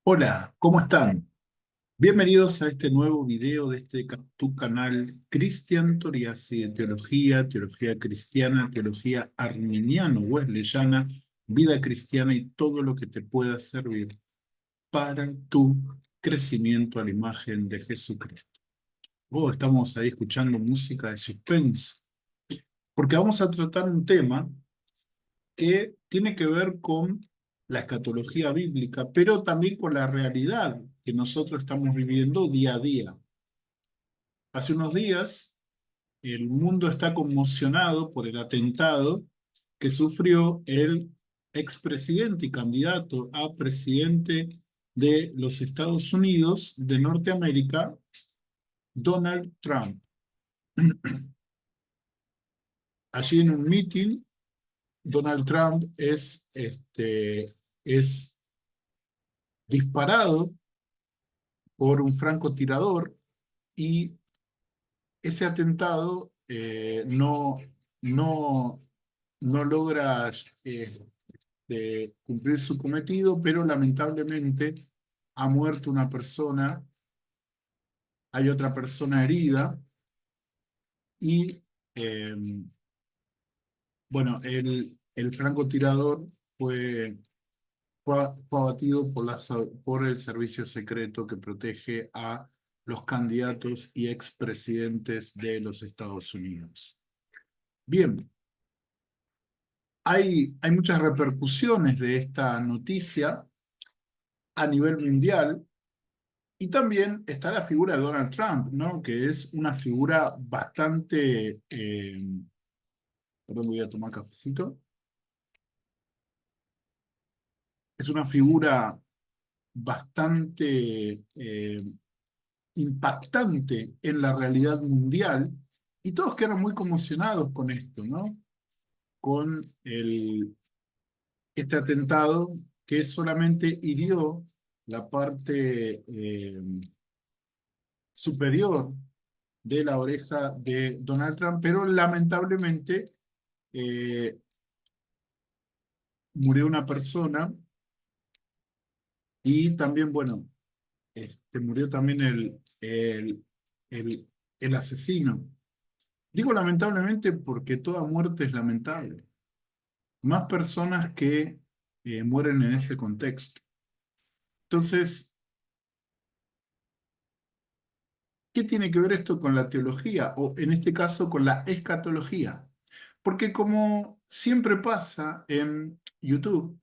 Hola, ¿cómo están? Bienvenidos a este nuevo video de tu canal Cristian Toriasi de teología, teología cristiana, teología arminiano-wesleyana, vida cristiana y todo lo que te pueda servir para tu crecimiento a la imagen de Jesucristo. Estamos ahí escuchando música de suspenso, porque vamos a tratar un tema que tiene que ver con la escatología bíblica, pero también con la realidad que nosotros estamos viviendo día a día. Hace unos días, el mundo está conmocionado por el atentado que sufrió el expresidente y candidato a presidente de los Estados Unidos de Norteamérica, Donald Trump. Allí en un meeting, Donald Trump es disparado por un francotirador y ese atentado no, no logra cumplir su cometido, pero lamentablemente ha muerto una persona, hay otra persona herida y eh, bueno, el francotirador fue abatido por el servicio secreto que protege a los candidatos y expresidentes de los Estados Unidos. Bien, hay muchas repercusiones de esta noticia a nivel mundial y también está la figura de Donald Trump, ¿no? Que es una figura bastante... perdón, voy a tomar cafecito. Es una figura bastante impactante en la realidad mundial y todos quedaron muy conmocionados con esto, ¿no? Con este atentado que solamente hirió la parte superior de la oreja de Donald Trump, pero lamentablemente eh, murió una persona y también, bueno, murió también el, el asesino. Digo lamentablemente porque toda muerte es lamentable. Más personas que mueren en ese contexto. Entonces, ¿qué tiene que ver esto con la teología? O en este caso con la escatología. Porque como siempre pasa en YouTube,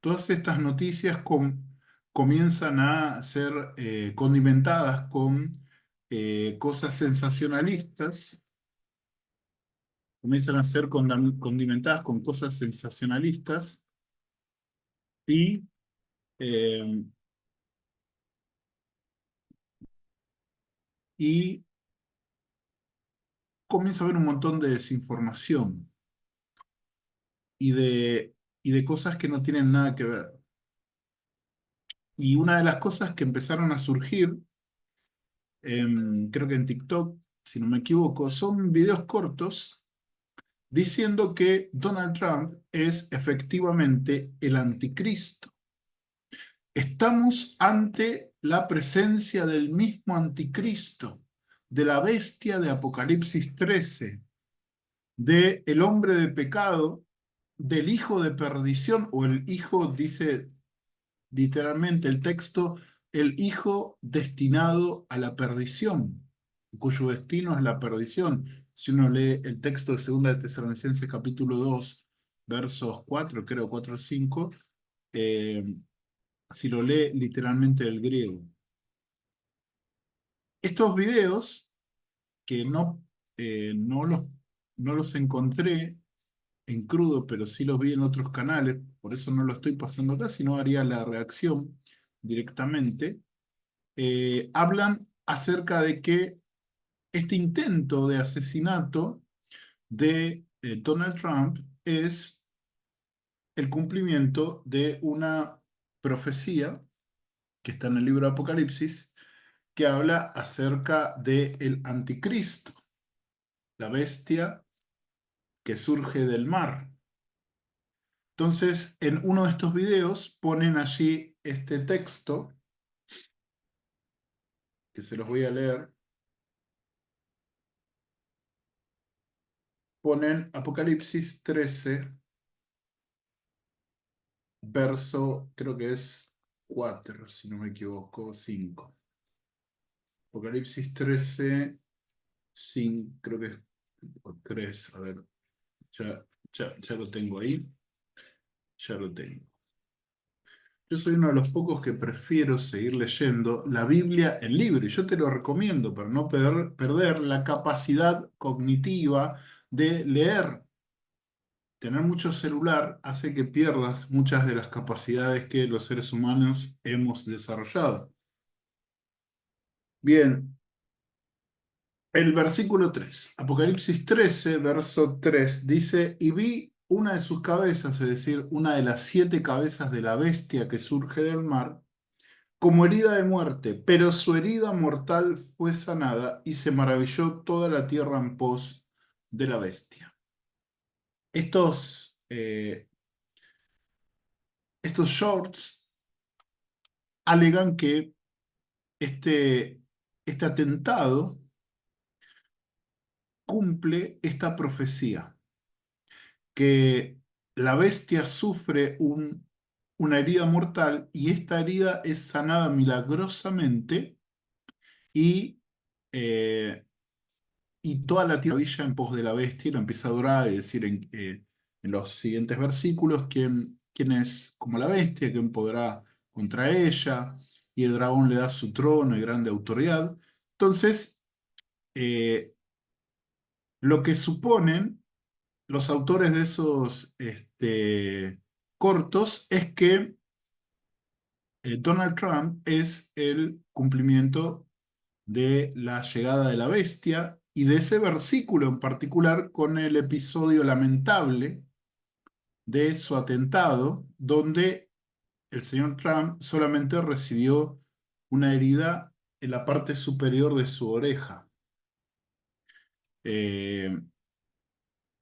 todas estas noticias comienzan a ser condimentadas con cosas sensacionalistas, comienzan a ser condimentadas con cosas sensacionalistas y eh, y comienza a haber un montón de desinformación y de cosas que no tienen nada que ver. Y una de las cosas que empezaron a surgir, creo que en TikTok, si no me equivoco, son videos cortos diciendo que Donald Trump es efectivamente el anticristo. Estamos ante la presencia del mismo anticristo, de la bestia de Apocalipsis 13, de el hombre de pecado, del hijo de perdición, o el hijo, dice literalmente el texto, el hijo destinado a la perdición, cuyo destino es la perdición. Si uno lee el texto de 2 de Tesalonicenses capítulo 2, versos 4, creo 4 o 5, eh, si lo lee literalmente del griego. Estos videos, que no los encontré en crudo, pero sí los vi en otros canales, por eso no lo estoy pasando acá, sino haría la reacción directamente, hablan acerca de que este intento de asesinato de Donald Trump es el cumplimiento de una profecía que está en el libro de Apocalipsis, que habla acerca del anticristo, la bestia que surge del mar. Entonces, en uno de estos videos ponen allí este texto, que se los voy a leer, ponen Apocalipsis 13, verso, creo que es 4 si no me equivoco, 5. Apocalipsis 13, 5, creo que es o 3, a ver, ya, ya lo tengo ahí, ya lo tengo. Yo soy uno de los pocos que prefiero seguir leyendo la Biblia en libro, y yo te lo recomiendo para no perder la capacidad cognitiva de leer. Tener mucho celular hace que pierdas muchas de las capacidades que los seres humanos hemos desarrollado. Bien, el versículo 3, Apocalipsis 13, verso 3, dice, y vi una de sus cabezas, es decir, una de las 7 cabezas de la bestia que surge del mar, como herida de muerte, pero su herida mortal fue sanada y se maravilló toda la tierra en pos de la bestia. Estos shorts alegan que este, este atentado cumple esta profecía, que la bestia sufre una herida mortal y esta herida es sanada milagrosamente y, eh, y toda la tierra brilla en pos de la bestia y lo empieza a adorar, es decir, en los siguientes versículos, quién es como la bestia, quién podrá contra ella, y el dragón le da su trono y grande autoridad. Entonces, eh, lo que suponen los autores de esos cortos es que Donald Trump es el cumplimiento de la llegada de la bestia y de ese versículo en particular con el episodio lamentable de su atentado, donde el señor Trump solamente recibió una herida en la parte superior de su oreja, eh,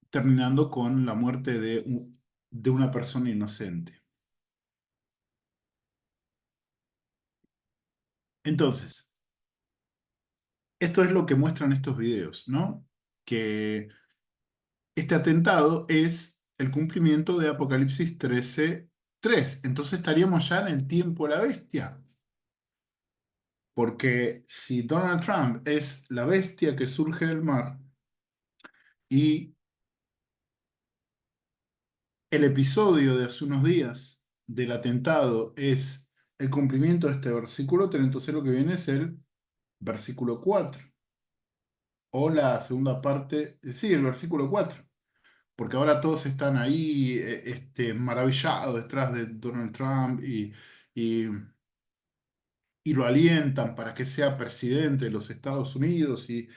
terminando con la muerte de una persona inocente. Entonces, esto es lo que muestran estos videos, ¿no? Que este atentado es el cumplimiento de Apocalipsis 13:3. Entonces estaríamos ya en el tiempo de la bestia. Porque si Donald Trump es la bestia que surge del mar y el episodio de hace unos días del atentado es el cumplimiento de este versículo 3, entonces lo que viene es el versículo 4 o la segunda parte, sí, el versículo 4. Porque ahora todos están ahí maravillados detrás de Donald Trump y, y lo alientan para que sea presidente de los Estados Unidos. Y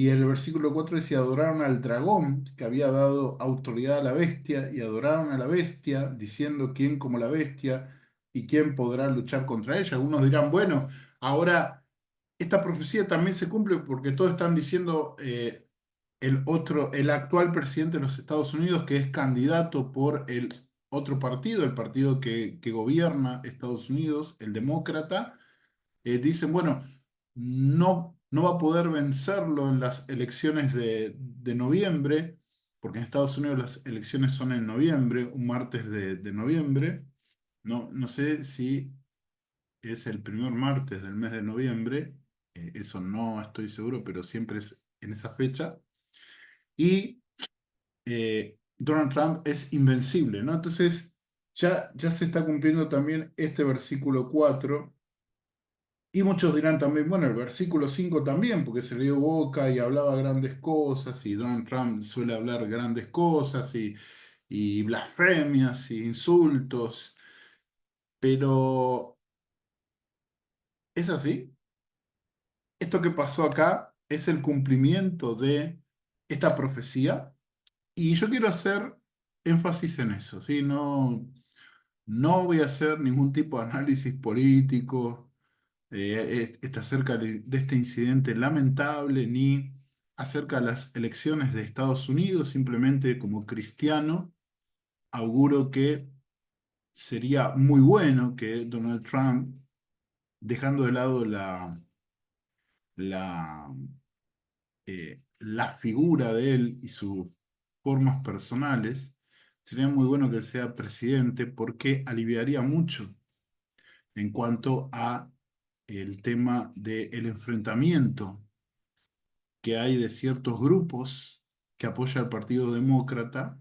el versículo 4 dice, adoraron al dragón que había dado autoridad a la bestia y adoraron a la bestia diciendo quién como la bestia y quién podrá luchar contra ella. Algunos dirán, bueno, ahora esta profecía también se cumple porque todos están diciendo... el actual presidente de los Estados Unidos, que es candidato por el otro partido, el partido que gobierna Estados Unidos, el demócrata, dicen, bueno, no va a poder vencerlo en las elecciones de noviembre, porque en Estados Unidos las elecciones son en noviembre, un martes de noviembre. No sé si es el primer martes del mes de noviembre, eso no estoy seguro, pero siempre es en esa fecha. Y Donald Trump es invencible, ¿no? Entonces, ya se está cumpliendo también este versículo 4 y muchos dirán también, bueno, el versículo 5 también, porque se le dio boca y hablaba grandes cosas, y Donald Trump suele hablar grandes cosas, y blasfemias, y insultos, pero ¿es así? Esto que pasó acá es el cumplimiento de esta profecía, y yo quiero hacer énfasis en eso, ¿sí? No voy a hacer ningún tipo de análisis político acerca de este incidente lamentable, ni acerca de las elecciones de Estados Unidos. Simplemente como cristiano auguro que sería muy bueno que Donald Trump, dejando de lado la, la figura de él y sus formas personales, sería muy bueno que él sea presidente porque aliviaría mucho en cuanto a el tema del enfrentamiento que hay de ciertos grupos que apoyan al Partido Demócrata,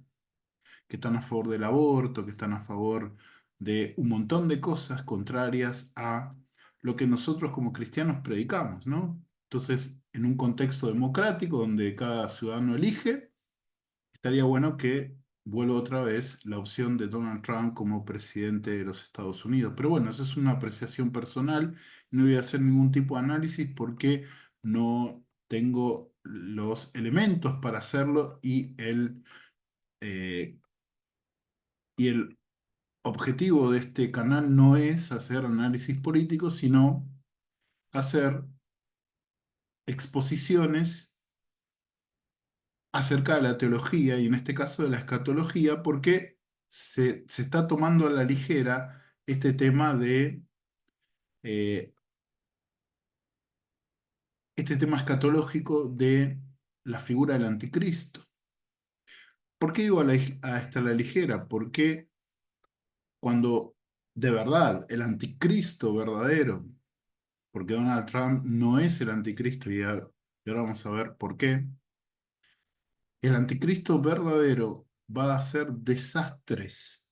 que están a favor del aborto, que están a favor de un montón de cosas contrarias a lo que nosotros como cristianos predicamos, ¿no? Entonces, en un contexto democrático donde cada ciudadano elige, estaría bueno que vuelva otra vez la opción de Donald Trump como presidente de los Estados Unidos. Pero bueno, eso es una apreciación personal. No voy a hacer ningún tipo de análisis porque no tengo los elementos para hacerlo eh, y el objetivo de este canal no es hacer análisis políticos, sino hacer exposiciones acerca de la teología y en este caso de la escatología, porque se está tomando a la ligera este tema eh, este tema escatológico de la figura del anticristo. ¿Por qué digo hasta la ligera? Porque cuando de verdad el anticristo verdadero, porque Donald Trump no es el anticristo y ahora vamos a ver por qué, el anticristo verdadero va a hacer desastres.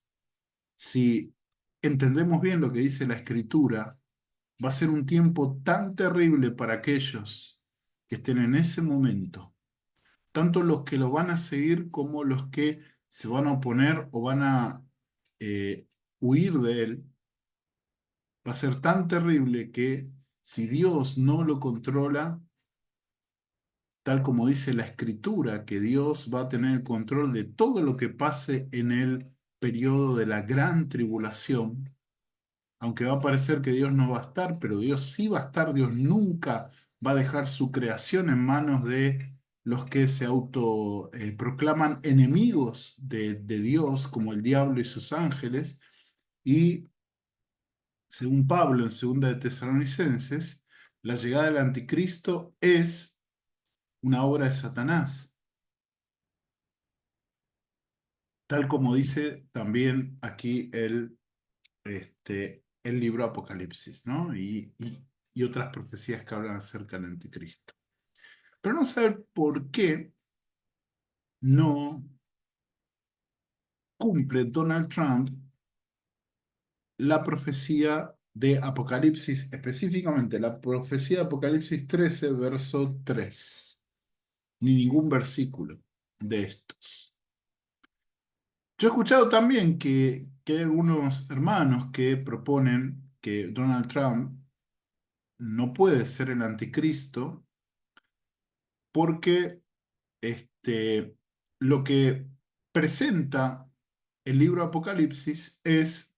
Si entendemos bien lo que dice la Escritura, va a ser un tiempo tan terrible para aquellos que estén en ese momento, tanto los que lo van a seguir como los que se van a oponer o van a eh, huir de él. Va a ser tan terrible que si Dios no lo controla, tal como dice la Escritura, que Dios va a tener el control de todo lo que pase en el periodo de la gran tribulación, aunque va a parecer que Dios no va a estar, pero Dios sí va a estar. Dios nunca va a dejar su creación en manos de los que se auto proclaman enemigos de Dios, como el diablo y sus ángeles. Y según Pablo en segunda de Tesalonicenses, la llegada del anticristo es una obra de Satanás, tal como dice también aquí el libro Apocalipsis, ¿no? Y otras profecías que hablan acerca del anticristo. Pero no saber por qué no cumple Donald Trump la profecía de Apocalipsis, específicamente la profecía de Apocalipsis 13, verso 3, ni ningún versículo de estos. Yo he escuchado también que hay algunos hermanos que proponen que Donald Trump no puede ser el anticristo porque lo que presenta el libro Apocalipsis es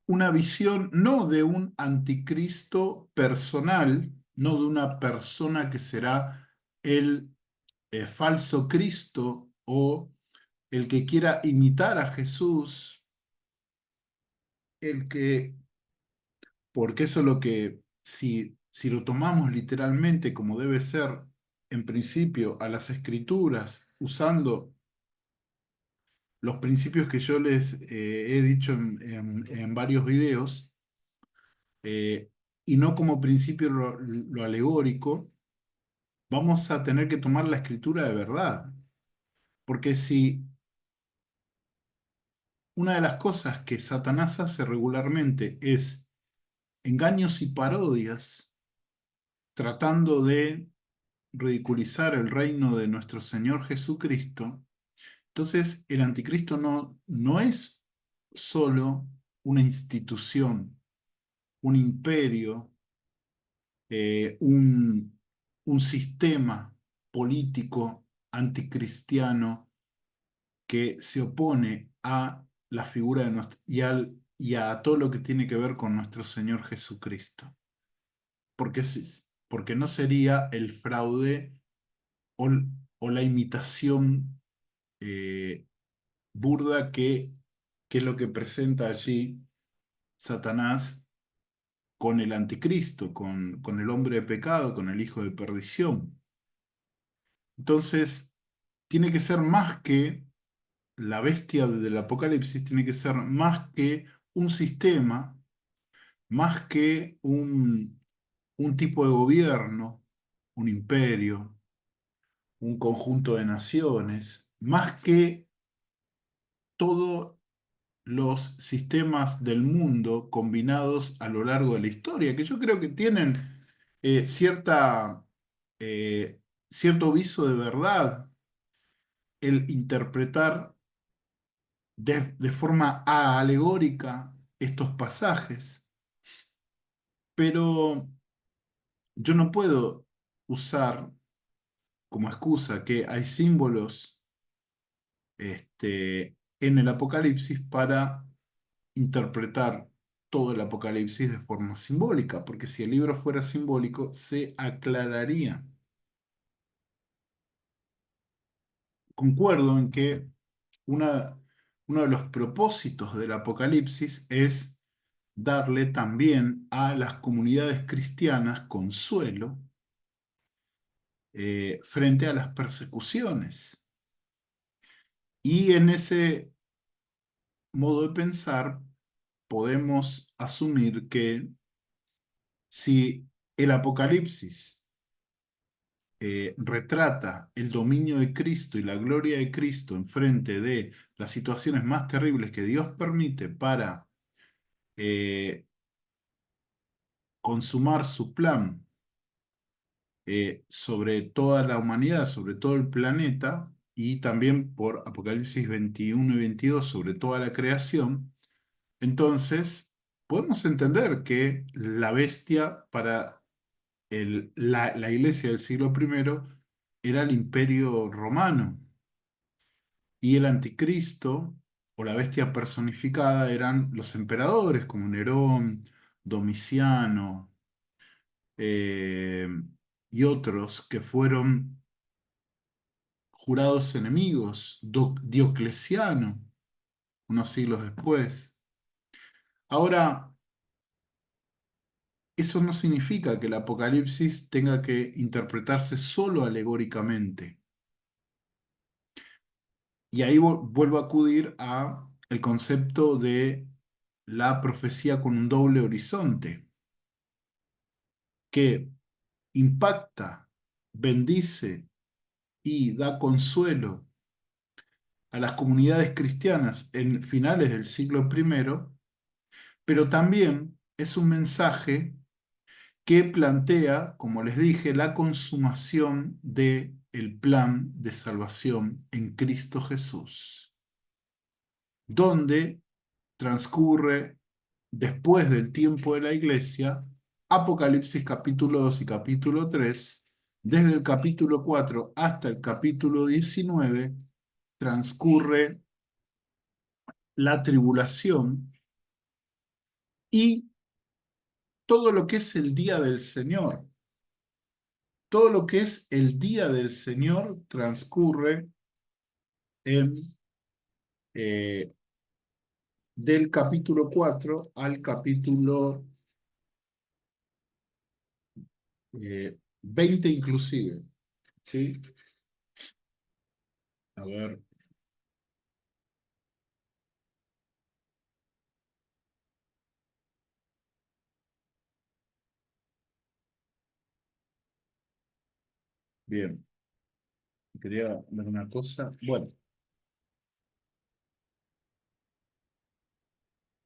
una visión no de un anticristo personal, no de una persona que será el falso Cristo o el que quiera imitar a Jesús, el que, porque eso es lo que, si lo tomamos literalmente como debe ser, en principio, a las escrituras, usando los principios que yo les he dicho en varios videos, y no como principio lo alegórico, vamos a tener que tomar la escritura de verdad. Porque si una de las cosas que Satanás hace regularmente es engaños y parodias, tratando de ridiculizar el reino de nuestro Señor Jesucristo, entonces el anticristo no es solo una institución, un imperio, un sistema político anticristiano que se opone a la figura de y a todo lo que tiene que ver con nuestro Señor Jesucristo. Porque no sería el fraude o, o la imitación burda que que es lo que presenta allí Satanás con el anticristo, con el hombre de pecado, con el hijo de perdición. Entonces, tiene que ser más que la bestia del Apocalipsis, tiene que ser más que un sistema, más que un tipo de gobierno, un imperio, un conjunto de naciones, más que todos los sistemas del mundo combinados a lo largo de la historia, que yo creo que tienen cierta, cierto viso de verdad el interpretar de forma alegórica estos pasajes, pero yo no puedo usar como excusa que hay símbolos en el Apocalipsis para interpretar todo el Apocalipsis de forma simbólica, porque si el libro fuera simbólico, se aclararía. Concuerdo en que una- uno de los propósitos del Apocalipsis es darle también a las comunidades cristianas consuelo frente a las persecuciones. Y en ese modo de pensar podemos asumir que si el Apocalipsis retrata el dominio de Cristo y la gloria de Cristo en frente de las situaciones más terribles que Dios permite para eh, consumar su plan sobre toda la humanidad, sobre todo el planeta, y también por Apocalipsis 21 y 22 sobre toda la creación. Entonces, podemos entender que la bestia para la iglesia del siglo primero era el imperio romano y el anticristo o la bestia personificada eran los emperadores como Nerón, Domiciano eh, y otros que fueron jurados enemigos, Diocleciano, unos siglos después. Ahora, eso no significa que el Apocalipsis tenga que interpretarse solo alegóricamente. Y ahí vuelvo a acudir a el concepto de la profecía con un doble horizonte, que impacta, bendice y da consuelo a las comunidades cristianas en finales del siglo primero, pero también es un mensaje que plantea, como les dije, la consumación de el plan de salvación en Cristo Jesús, donde transcurre después del tiempo de la iglesia, Apocalipsis capítulo 2 y capítulo 3, desde el capítulo 4 hasta el capítulo 19, transcurre la tribulación y todo lo que es el día del Señor. Todo lo que es el día del Señor transcurre en, eh, del capítulo 4 al capítulo 20 inclusive. ¿Sí? A ver, bien. Quería ver una cosa. Bueno,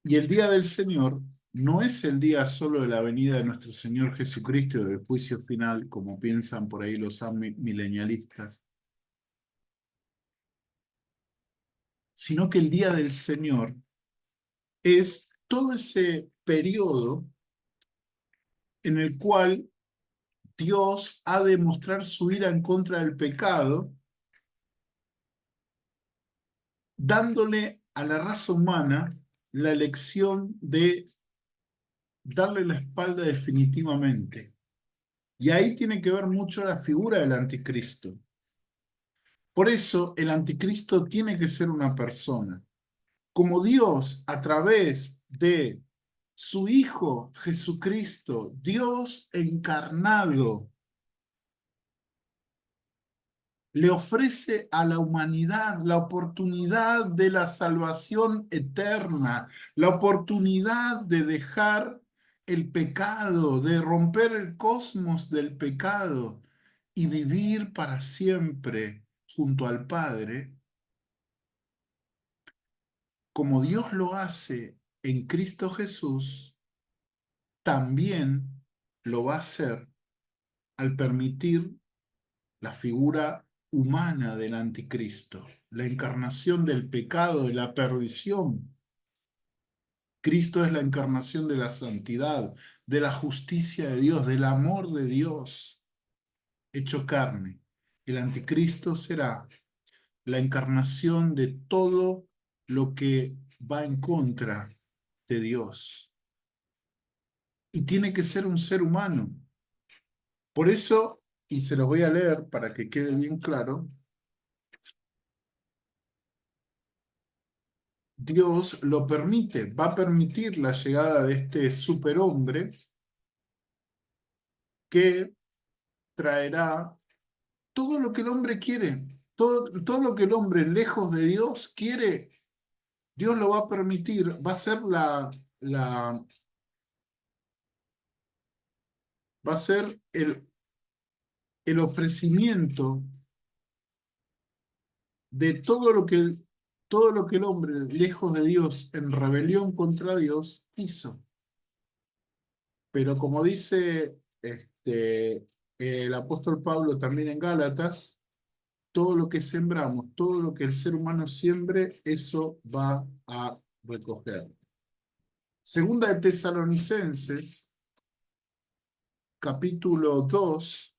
y el día del Señor no es el día solo de la venida de nuestro Señor Jesucristo y del juicio final, como piensan por ahí los milenialistas, sino que el día del Señor es todo ese periodo en el cual Dios ha de mostrar su ira en contra del pecado, dándole a la raza humana la elección de darle la espalda definitivamente. Y ahí tiene que ver mucho la figura del anticristo. Por eso el anticristo tiene que ser una persona. como Dios a través de su Hijo Jesucristo, Dios encarnado, le ofrece a la humanidad la oportunidad de la salvación eterna, la oportunidad de dejar el pecado, de romper el cosmos del pecado y vivir para siempre junto al Padre, como Dios lo hace en Cristo Jesús, también lo va a hacer al permitir la figura humana del anticristo, la encarnación del pecado, de la perdición. Cristo es la encarnación de la santidad, de la justicia de Dios, del amor de Dios hecho carne. El anticristo será la encarnación de todo lo que va en contra de Dios. Y tiene que ser un ser humano. Por eso, y se los voy a leer para que quede bien claro, Dios lo permite, va a permitir la llegada de este superhombre que traerá todo lo que el hombre quiere, todo lo que el hombre lejos de Dios quiere, Dios lo va a permitir, va a ser la, va a ser el ofrecimiento de todo lo que el hombre lejos de Dios, en rebelión contra Dios, hizo. Pero como dice el apóstol Pablo también en Gálatas, todo lo que sembramos, todo lo que el ser humano siembre, eso va a recoger. Segunda de Tesalonicenses, capítulo 2,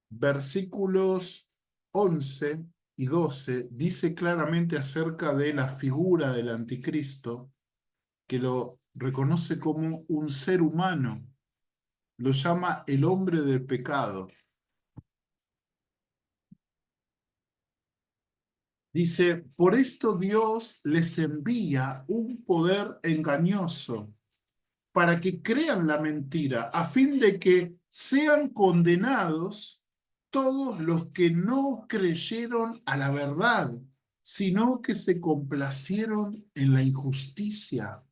versículos 11 y 12, dice claramente acerca de la figura del anticristo, que lo reconoce como un ser humano, lo llama el hombre del pecado. Dice, por esto Dios les envía un poder engañoso para que crean la mentira, a fin de que sean condenados todos los que no creyeron a la verdad, sino que se complacieron en la injusticia.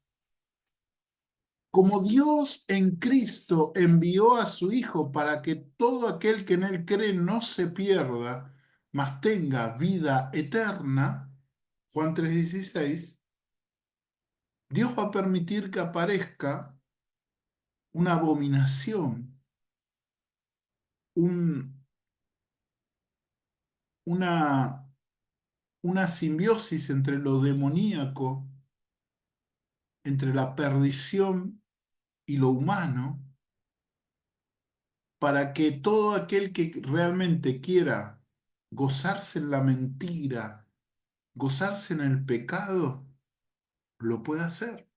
Como Dios en Cristo envió a su Hijo para que todo aquel que en él cree no se pierda, mas tenga vida eterna, Juan 3:16, Dios va a permitir que aparezca una abominación, un, una, una simbiosis entre lo demoníaco, entre la perdición y lo humano, para que todo aquel que realmente quiera gozarse en la mentira, gozarse en el pecado, lo pueda hacer,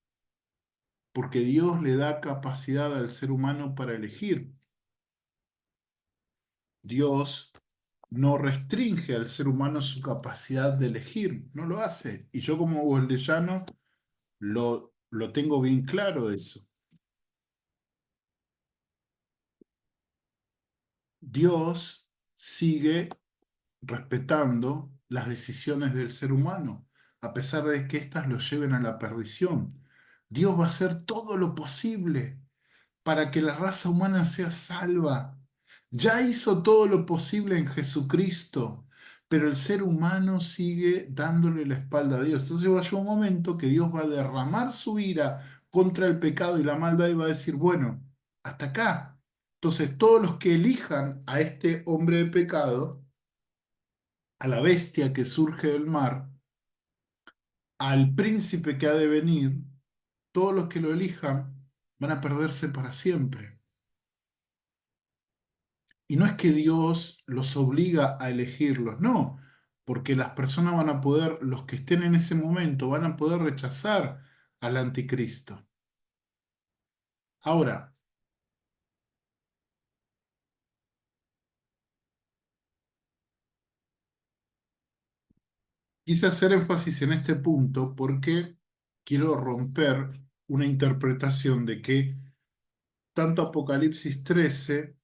porque Dios le da capacidad al ser humano para elegir. Dios no restringe al ser humano su capacidad de elegir, no lo hace. Y yo como boliviano lo tengo bien claro eso. Dios sigue respetando las decisiones del ser humano, a pesar de que éstas lo lleven a la perdición. Dios va a hacer todo lo posible para que la raza humana sea salva. Ya hizo todo lo posible en Jesucristo, pero el ser humano sigue dándole la espalda a Dios. Entonces va a llegar un momento que Dios va a derramar su ira contra el pecado y la maldad y va a decir, bueno, hasta acá. Entonces todos los que elijan a este hombre de pecado, a la bestia que surge del mar, al príncipe que ha de venir, todos los que lo elijan van a perderse para siempre. Y no es que Dios los obliga a elegirlos, no, porque las personas van a poder, los que estén en ese momento, van a poder rechazar al anticristo. Ahora, Quise hacer énfasis en este punto porque quiero romper una interpretación de que tanto Apocalipsis 13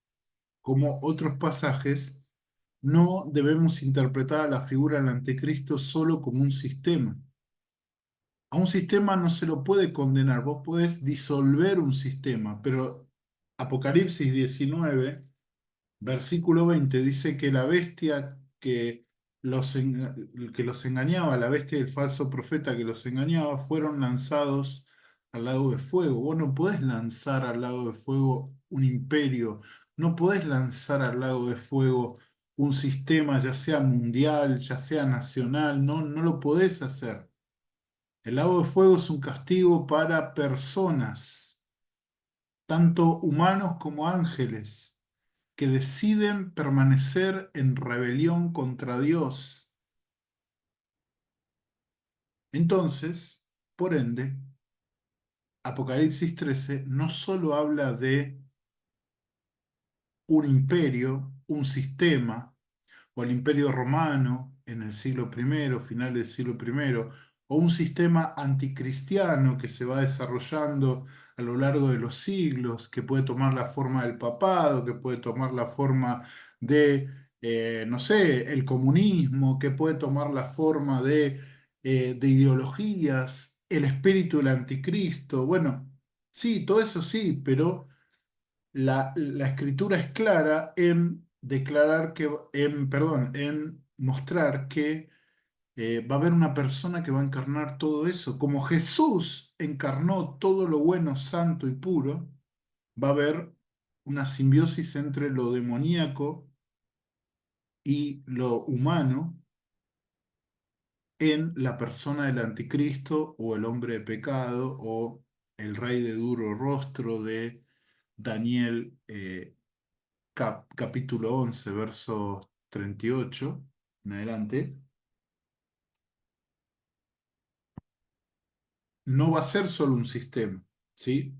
como otros pasajes no debemos interpretar a la figura del anticristo solo como un sistema. A un sistema no se lo puede condenar, vos podés disolver un sistema, pero Apocalipsis 19 versículo 20 dice que la bestia que los engañaba, la bestia del falso profeta que los engañaba, fueron lanzados al lago de fuego. Vos no podés lanzar al lago de fuego un imperio, no podés lanzar al lago de fuego un sistema, ya sea mundial, ya sea nacional, no, no lo podés hacer. El lago de fuego es un castigo para personas, tanto humanos como ángeles que deciden permanecer en rebelión contra Dios. Entonces, por ende, Apocalipsis 13 no solo habla de un imperio, un sistema, o el Imperio Romano en el siglo I, final del siglo I, o un sistema anticristiano que se va desarrollando a lo largo de los siglos, que puede tomar la forma del papado, que puede tomar la forma de, no sé, el comunismo, que puede tomar la forma de ideologías, el espíritu del anticristo. Bueno, sí, todo eso sí, pero la escritura es clara en declarar que, perdón, en mostrar que va a haber una persona que va a encarnar todo eso. Como Jesús encarnó todo lo bueno, santo y puro, va a haber una simbiosis entre lo demoníaco y lo humano en la persona del anticristo o el hombre de pecado o el rey de duro rostro de Daniel capítulo 11 verso 38 en adelante. No va a ser solo un sistema, ¿sí?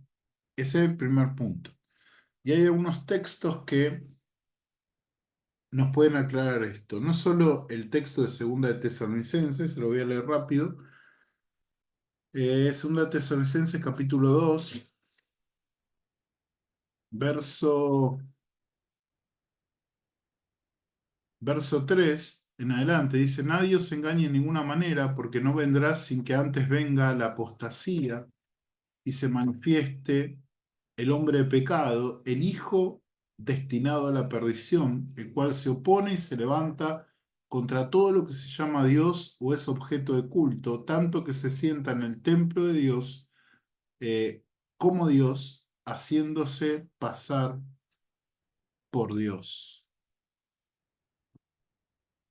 Ese es el primer punto. Y hay algunos textos que nos pueden aclarar esto. No solo el texto de Segunda de Tesalonicenses, se lo voy a leer rápido. Segunda de Tesalonicenses capítulo 2 verso, verso 3 en adelante. Dice, nadie os engañe en ninguna manera, porque no vendrá sin que antes venga la apostasía y se manifieste el hombre de pecado, el hijo destinado a la perdición, el cual se opone y se levanta contra todo lo que se llama Dios o es objeto de culto, tanto que se sienta en el templo de Dios eh, como Dios, haciéndose pasar por Dios.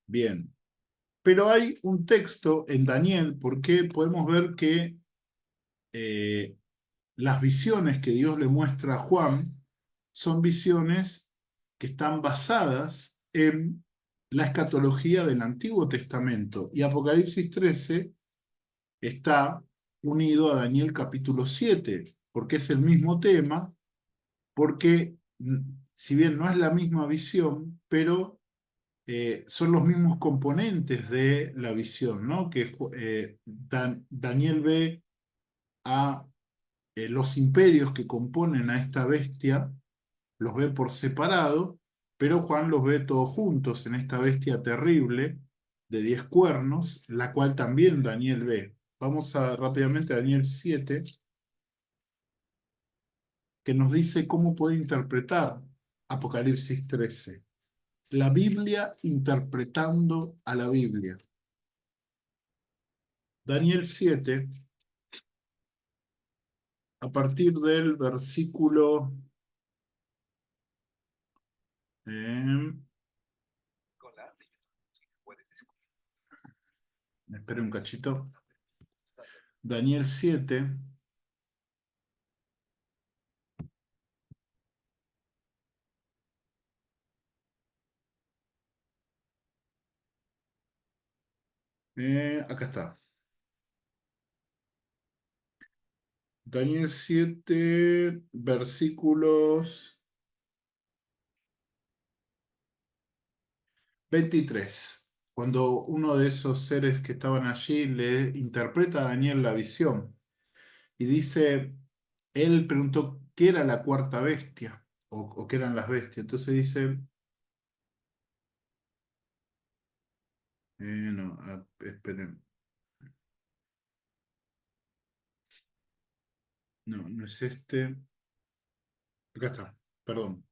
Bien, pero hay un texto en Daniel, porque podemos ver que eh, las visiones que Dios le muestra a Juan son visiones que están basadas en la escatología del Antiguo Testamento. Y Apocalipsis 13 está unido a Daniel capítulo 7, porque es el mismo tema, porque si bien no es la misma visión, pero son los mismos componentes de la visión, ¿no? Que Daniel ve a los imperios que componen a esta bestia, los ve por separado, pero Juan los ve todos juntos en esta bestia terrible de 10 cuernos, la cual también Daniel ve. Vamos rápidamente a Daniel 7, que nos dice cómo puede interpretar Apocalipsis 13. La Biblia interpretando a la Biblia. Daniel 7, a partir del versículo... Eh, espere un cachito. Daniel 7, acá está. Daniel 7 versículos 23. cuando uno de esos seres que estaban allí le interpreta a Daniel la visión y dice, él preguntó qué era la cuarta bestia o qué eran las bestias. Entonces dice, no, esperen, no, no es este. Acá está, perdón.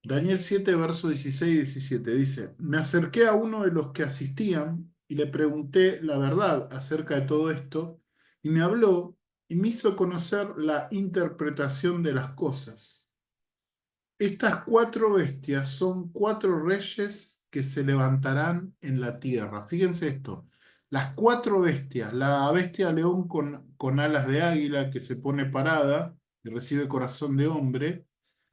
Daniel 7 versos 16 y 17 dice, me acerqué a uno de los que asistían y le pregunté la verdad acerca de todo esto, y me habló y me hizo conocer la interpretación de las cosas. Estas cuatro bestias son cuatro reyes que se levantarán en la tierra. Fíjense esto, las cuatro bestias, la bestia león con alas de águila que se pone parada y recibe corazón de hombre,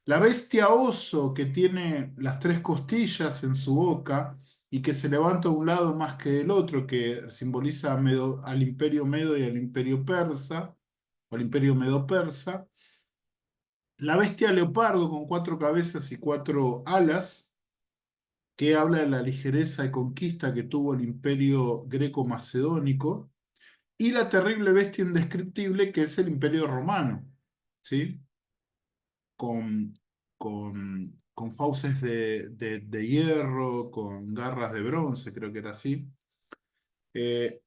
la bestia oso que tiene las tres costillas en su boca y que se levanta de un lado más que del otro, que simboliza al imperio medo y al imperio persa, o al imperio medo-persa. La bestia leopardo con cuatro cabezas y cuatro alas, que habla de la ligereza y conquista que tuvo el imperio greco-macedónico. Y la terrible bestia indescriptible que es el imperio romano, ¿sí? con, con fauces de hierro, con garras de bronce, creo que era así. Eh,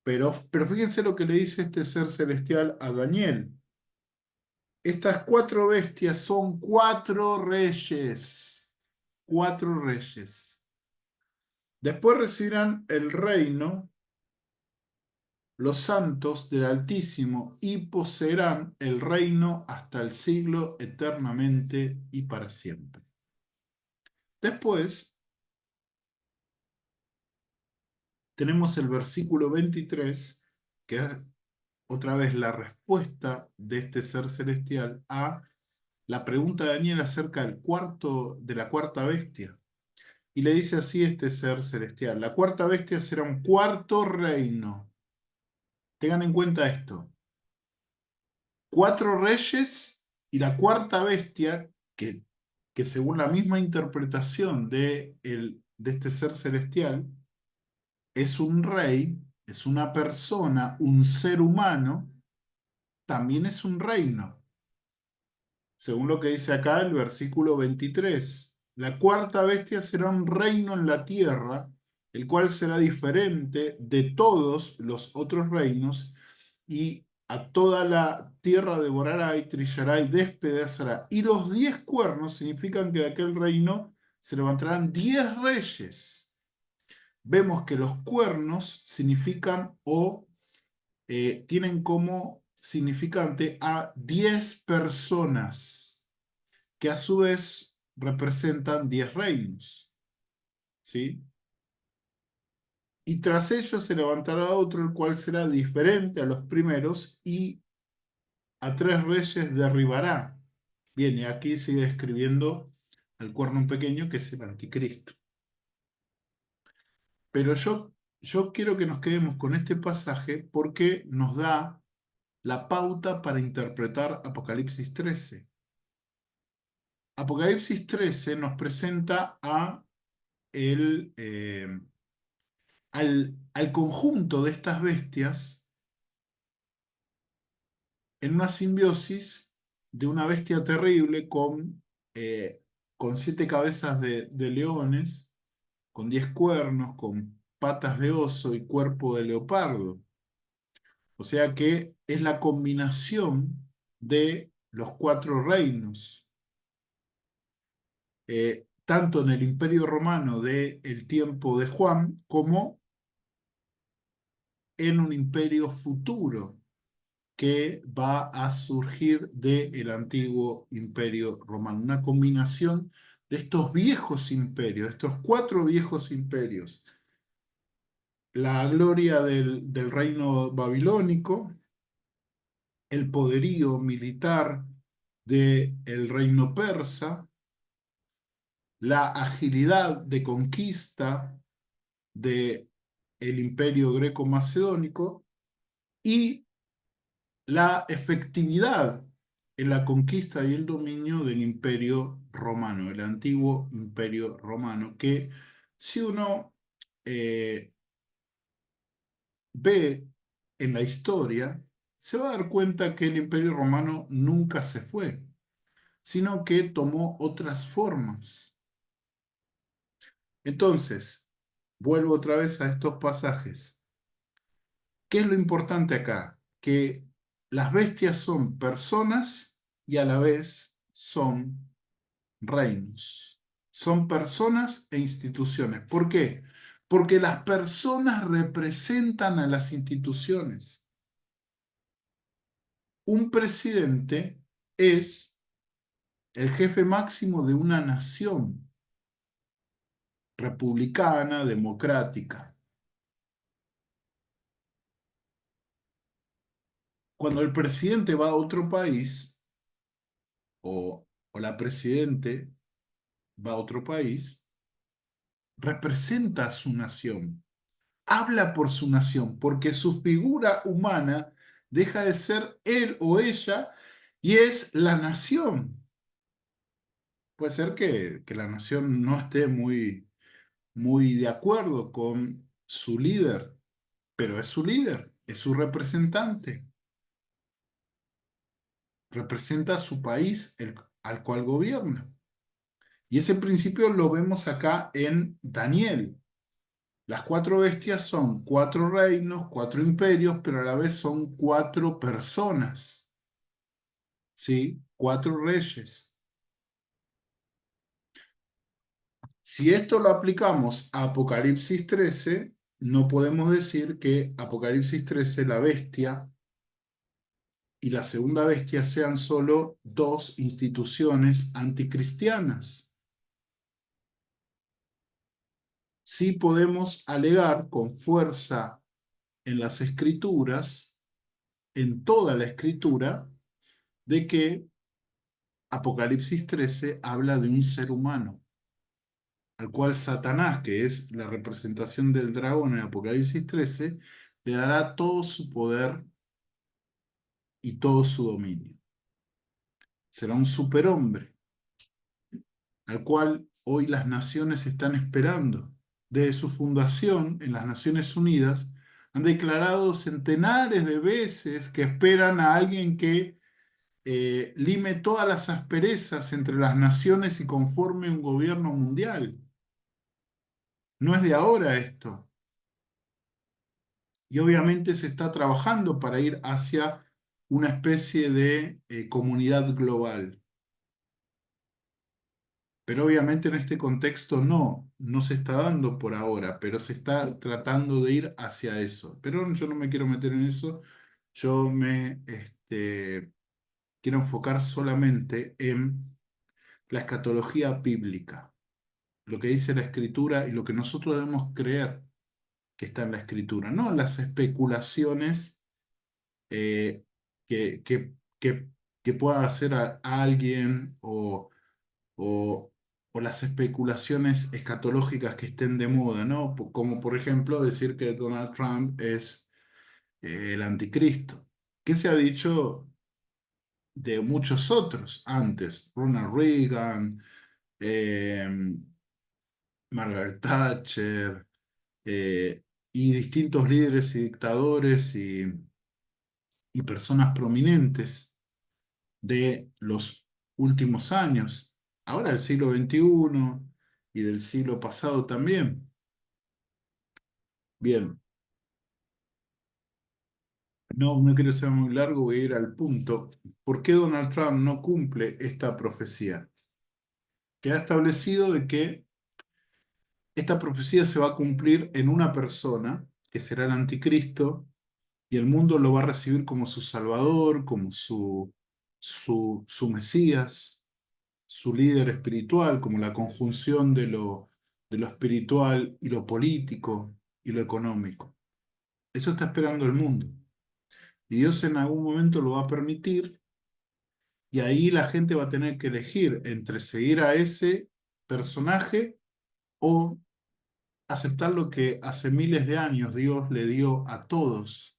pero fíjense lo que le dice este ser celestial a Daniel. Estas cuatro bestias son cuatro reyes. Cuatro reyes. Después recibirán el reino los santos del Altísimo y poseerán el reino hasta el siglo eternamente y para siempre. Después tenemos el versículo 23, que es otra vez la respuesta de este ser celestial a la pregunta de Daniel acerca de la cuarta bestia. Y le dice así este ser celestial, la cuarta bestia será un cuarto reino. Tengan en cuenta esto. Cuatro reyes y la cuarta bestia, que según la misma interpretación de este ser celestial, es un rey, es una persona, un ser humano, también es un reino. Según lo que dice acá el versículo 23, la cuarta bestia será un reino en la tierra, el cual será diferente de todos los otros reinos, y a toda la tierra devorará y trillará y despedazará. Y los 10 cuernos significan que de aquel reino se levantarán 10 reyes. Vemos que los cuernos significan o tienen como significante a 10 personas, que a su vez representan 10 reinos, ¿sí? Y tras ellos se levantará otro, el cual será diferente a los primeros, y a 3 reyes derribará. Bien, y aquí sigue describiendo al cuerno pequeño, que es el anticristo. Pero yo quiero que nos quedemos con este pasaje porque nos da la pauta para interpretar Apocalipsis 13. Apocalipsis 13 nos presenta al conjunto de estas bestias en una simbiosis de una bestia terrible con 7 cabezas de leones, con 10 cuernos, con patas de oso y cuerpo de leopardo. O sea que es la combinación de los 4 reinos, tanto en el Imperio Romano del tiempo de Juan como en un imperio futuro que va a surgir del antiguo Imperio Romano. Una combinación de estos viejos imperios, estos 4 viejos imperios. La gloria del reino babilónico, el poderío militar del reino persa, la agilidad de conquista del imperio greco-macedónico y la efectividad en la conquista y el dominio del imperio romano, el antiguo imperio romano, que si uno eh, ve en la historia, se va a dar cuenta que el Imperio Romano nunca se fue, sino que tomó otras formas. Entonces, vuelvo otra vez a estos pasajes. ¿Qué es lo importante acá? Que las bestias son personas y a la vez son reinos. Son personas e instituciones. ¿Por qué? Porque las personas representan a las instituciones. Un presidente es el jefe máximo de una nación republicana, democrática. Cuando el presidente va a otro país o la presidente va a otro país, representa a su nación, habla por su nación, porque su figura humana deja de ser él o ella y es la nación. Puede ser que la nación no esté muy de acuerdo con su líder, pero es su líder, es su representante, representa a su país al cual gobierna. Y ese principio lo vemos acá en Daniel. Las cuatro bestias son cuatro reinos, cuatro imperios, pero a la vez son cuatro personas, ¿sí? Cuatro reyes. Si esto lo aplicamos a Apocalipsis 13, no podemos decir que Apocalipsis 13, la bestia y la segunda bestia sean solo dos instituciones anticristianas. Sí podemos alegar con fuerza en las escrituras, en toda la escritura, de que Apocalipsis 13 habla de un ser humano, al cual Satanás, que es la representación del dragón en Apocalipsis 13, le dará todo su poder y todo su dominio. Será un superhombre, al cual hoy las naciones están esperando. Desde su fundación en las Naciones Unidas, han declarado centenares de veces que esperan a alguien que lime todas las asperezas entre las naciones y conforme un gobierno mundial. No es de ahora esto. Y obviamente se está trabajando para ir hacia una especie de comunidad global. Pero obviamente en este contexto no se está dando por ahora, pero se está tratando de ir hacia eso. Pero yo no me quiero meter en eso, yo me quiero enfocar solamente en la escatología bíblica, lo que dice la Escritura y lo que nosotros debemos creer que está en la Escritura, no las especulaciones eh, que, que, que, que pueda hacer a alguien o, o las especulaciones escatológicas que estén de moda, ¿no? Como por ejemplo decir que Donald Trump es el anticristo, que se ha dicho de muchos otros antes, Ronald Reagan, eh, Margaret Thatcher, y distintos líderes y dictadores y personas prominentes de los últimos años, ahora del siglo XXI y del siglo pasado también. Bien, no quiero ser muy largo, voy a ir al punto. ¿Por qué Donald Trump no cumple esta profecía? Queda establecido de que esta profecía se va a cumplir en una persona, que será el anticristo, y el mundo lo va a recibir como su salvador, como su Mesías, su líder espiritual, como la conjunción de lo espiritual y lo político y lo económico. Eso está esperando el mundo. Y Dios en algún momento lo va a permitir y ahí la gente va a tener que elegir entre seguir a ese personaje o aceptar lo que hace miles de años Dios le dio a todos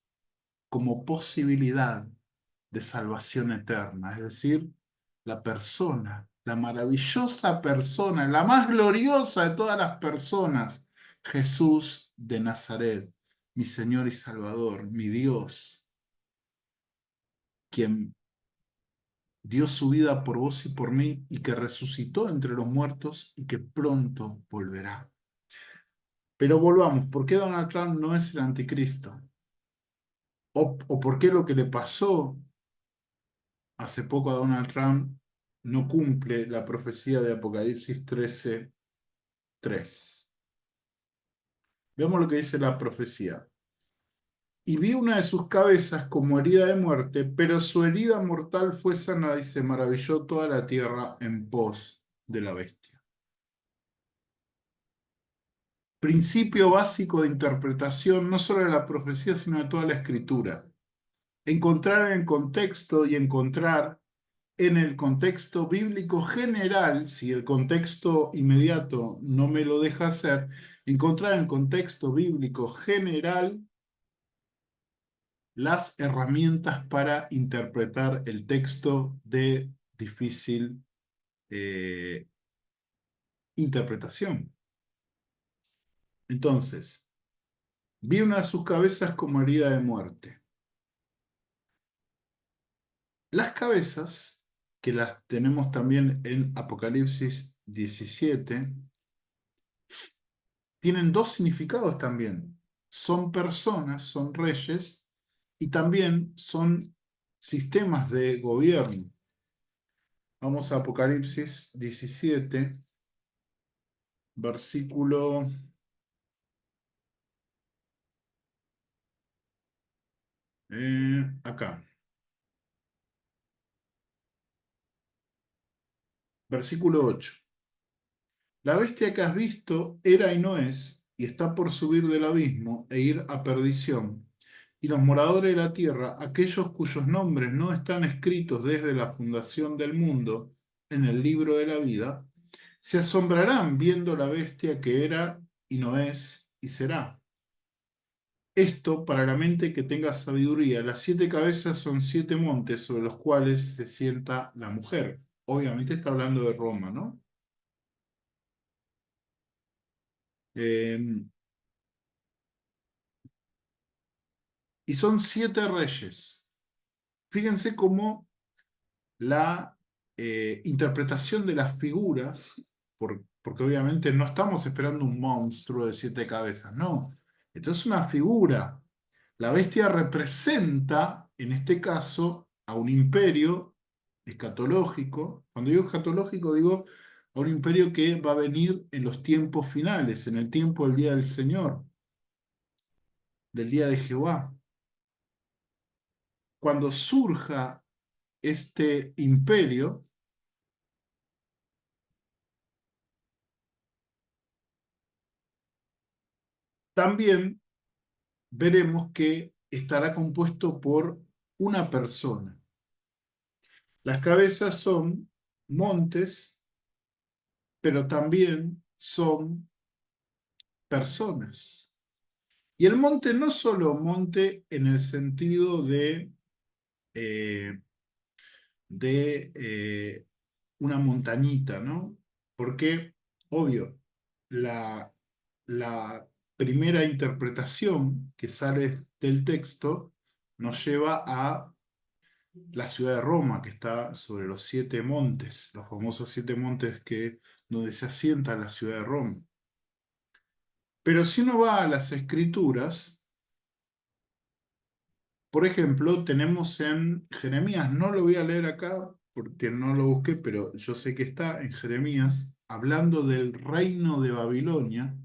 como posibilidad de salvación eterna, es decir, la persona, la maravillosa persona, la más gloriosa de todas las personas, Jesús de Nazaret, mi Señor y Salvador, mi Dios, quien dio su vida por vos y por mí, y que resucitó entre los muertos y que pronto volverá. Pero volvamos, ¿por qué Donald Trump no es el anticristo? ¿O por qué lo que le pasó hace poco a Donald Trump no cumple la profecía de Apocalipsis 13:3? Veamos lo que dice la profecía. Y vi una de sus cabezas como herida de muerte, pero su herida mortal fue sanada y se maravilló toda la tierra en pos de la bestia. Principio básico de interpretación no solo de la profecía, sino de toda la escritura. Encontrar en el contexto y encontrar en el contexto bíblico general, si el contexto inmediato no me lo deja hacer, encontrar en el contexto bíblico general las herramientas para interpretar el texto de difícil eh, interpretación. Entonces, vi una de sus cabezas como herida de muerte. Las cabezas, que las tenemos también en Apocalipsis 17, tienen dos significados también. Son personas, son reyes y también son sistemas de gobierno. Vamos a Apocalipsis 17, versículo acá. Versículo 8. La bestia que has visto era y no es, y está por subir del abismo e ir a perdición. Y los moradores de la tierra, aquellos cuyos nombres no están escritos desde la fundación del mundo en el libro de la vida, se asombrarán viendo la bestia que era y no es y será. Esto para la mente que tenga sabiduría. Las 7 cabezas son 7 montes sobre los cuales se sienta la mujer. Obviamente está hablando de Roma, ¿no? Eh, y son 7 reyes. Fíjense cómo la interpretación de las figuras, porque obviamente no estamos esperando un monstruo de 7 cabezas, no. Esto es una figura. La bestia representa, en este caso, a un imperio escatológico. Cuando digo escatológico, digo a un imperio que va a venir en los tiempos finales, en el tiempo del día del Señor, del día de Jehová. Cuando surja este imperio, también veremos que estará compuesto por una persona. Las cabezas son montes, pero también son personas. Y el monte no solo monte en el sentido eh, de una montañita, ¿no? Porque, obvio, la, la primera interpretación que sale del texto nos lleva a la ciudad de Roma, que está sobre los 7 montes, los famosos 7 montes donde se asienta la ciudad de Roma. Pero si uno va a las escrituras, por ejemplo, tenemos en Jeremías, no lo voy a leer acá porque no lo busqué, pero yo sé que está en Jeremías, hablando del reino de Babilonia,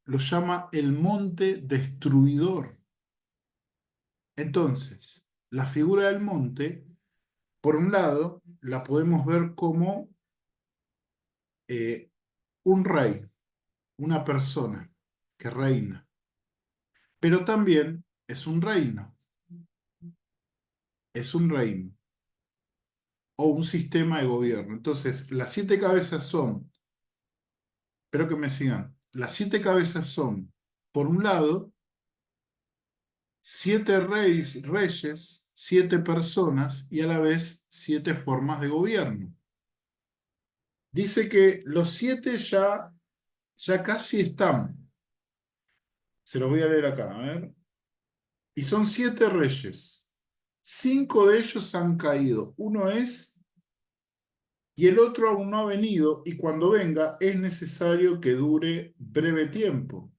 lo llama el monte destruidor. Entonces, la figura del monte, por un lado, la podemos ver como eh, un rey, una persona que reina, pero también es un reino o un sistema de gobierno. Entonces, las 7 cabezas son, espero que me sigan, las 7 cabezas son, por un lado, 7 reyes, 7 personas y a la vez 7 formas de gobierno. Dice que los 7 ya casi están. Se los voy a leer acá, a ver. Y son 7 reyes. 5 de ellos han caído. Uno es, y el otro aún no ha venido, y cuando venga es necesario que dure breve tiempo.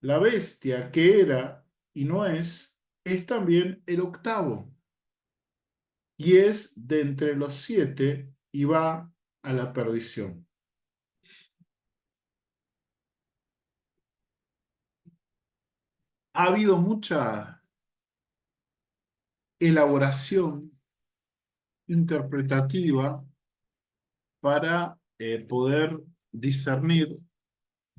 La bestia que era y no es también el octavo, y es de entre los 7 y va a la perdición. Ha habido mucha elaboración interpretativa para poder discernir